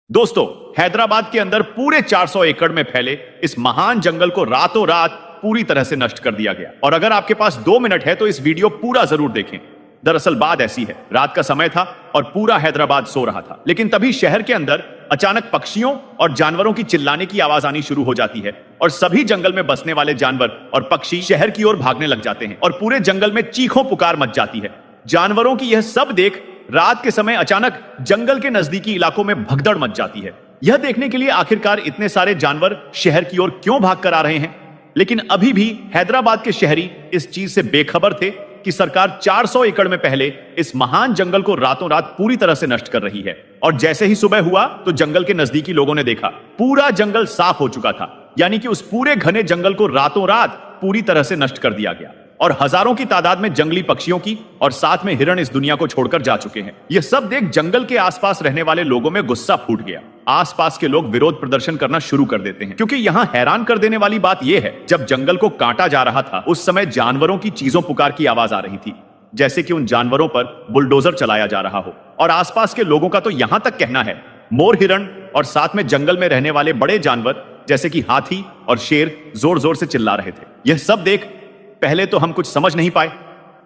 दोस्तों, हैदराबाद के अंदर पूरे 400 एकड़ में फैले इस महान जंगल को रातों रात पूरी तरह से नष्ट कर दिया गया। और अगर आपके पास 2 मिनट है तो इस वीडियो पूरा जरूर देखें। दरअसल बात ऐसी है, रात का समय था और पूरा हैदराबाद सो रहा था, लेकिन तभी शहर के अंदर अचानक पक्षियों और जानवरों की चिल्लाने की आवाज आनी शुरू हो जाती है और सभी जंगल में बसने वाले जानवर और पक्षी शहर की ओर भागने लग जाते हैं और पूरे जंगल में चीखों पुकार मच जाती है। जानवरों की यह सब देख रात के समय अचानक जंगल के नजदीकी इलाकों में भगदड़ मच जाती है। यह देखने के लिए आखिरकार इतने सारे जानवर शहर की ओर क्यों भाग कर आ रहे हैं। लेकिन अभी भी हैदराबाद के शहरी इस चीज से बेखबर थे कि सरकार 400 एकड़ में पहले इस महान जंगल को रातों रात पूरी तरह से नष्ट कर रही है। और जैसे ही सुबह हुआ तो जंगल के नजदीकी लोगों ने देखा पूरा जंगल साफ हो चुका था, यानी कि उस पूरे घने जंगल को रातों रात पूरी तरह से नष्ट कर दिया गया और हजारों की तादाद में जंगली पक्षियों की और साथ में हिरण इस दुनिया को छोड़कर जा चुके हैं। यह सब देख जंगल के आसपास रहने वाले लोगों में गुस्सा फूट गया। आसपास के लोग विरोध प्रदर्शन करना शुरू कर देते हैं, क्योंकि यहाँ हैरान कर देने वाली बात यह है, जब जंगल को काटा जा रहा था उस समय जानवरों की चीजों पुकार की आवाज आ रही थी, जैसे कि उन जानवरों पर बुलडोजर चलाया जा रहा हो। और आसपास के लोगों का तो यहां तक कहना है मोर, हिरण और साथ में जंगल में रहने वाले बड़े जानवर जैसे कि हाथी और शेर जोर जोर से चिल्ला रहे थे। यह सब देख पहले तो हम कुछ समझ नहीं पाए,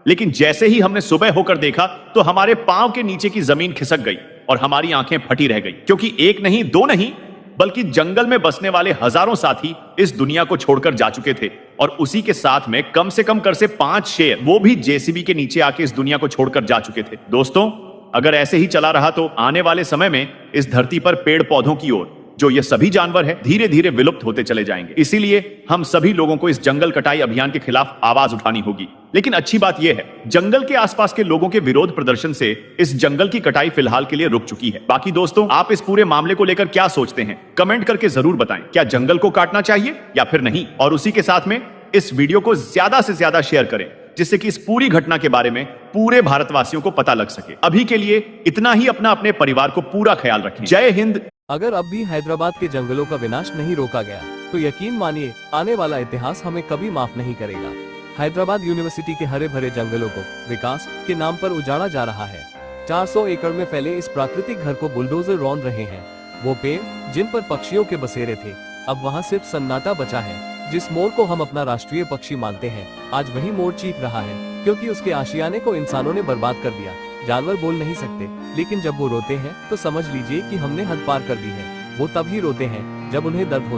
लेकिन जैसे ही हमने सुबह होकर देखा तो हमारे पांव के नीचे की जमीन खिसक गई और हमारी आंखें फटी रह गई, क्योंकि एक नहीं, दो नहीं, बल्कि जंगल में बसने वाले हजारों साथी इस दुनिया को छोड़कर जा चुके थे। और उसी के साथ में कम से कम कर से 5 शेर, वो भी जेसीबी के नीचे आके इस दुनिया को छोड़कर जा चुके थे। दोस्तों, अगर ऐसे ही चला रहा तो आने वाले समय में इस धरती पर पेड़ पौधों की ओर जो ये सभी जानवर हैं धीरे धीरे विलुप्त होते चले जाएंगे। इसीलिए हम सभी लोगों को इस जंगल कटाई अभियान के खिलाफ आवाज उठानी होगी। लेकिन अच्छी बात यह है, जंगल के आसपास के लोगों के विरोध प्रदर्शन से इस जंगल की कटाई फिलहाल के लिए रुक चुकी है। बाकी दोस्तों, आप इस पूरे मामले को लेकर क्या सोचते हैं, कमेंट करके जरूर बताएं। क्या जंगल को काटना चाहिए या फिर नहीं? और उसी के साथ में इस वीडियो को ज्यादा से ज्यादा शेयर करें, जिससे कि इस पूरी घटना के बारे में पूरे भारतवासियों को पता लग सके। अभी के लिए इतना ही। अपने परिवार को पूरा ख्याल रखें। जय हिंद। अगर अब भी हैदराबाद के जंगलों का विनाश नहीं रोका गया तो यकीन मानिए आने वाला इतिहास हमें कभी माफ नहीं करेगा। हैदराबाद यूनिवर्सिटी के हरे भरे जंगलों को विकास के नाम पर उजाड़ा जा रहा है। 400 एकड़ में फैले इस प्राकृतिक घर को बुलडोजर रौंद रहे हैं। वो पेड़ जिन पर पक्षियों के बसेरे थे, अब वहाँ सिर्फ सन्नाटा बचा है। जिस मोर को हम अपना राष्ट्रीय पक्षी मानते हैं, आज वही मोर चीख रहा है, क्योंकि उसके आशियाने को इंसानों ने बर्बाद कर दिया। जानवर बोल नहीं सकते, लेकिन जब वो रोते हैं तो समझ लीजिए कि हमने हद पार कर दी है। वो तभी रोते हैं जब उन्हें दर्द होता है।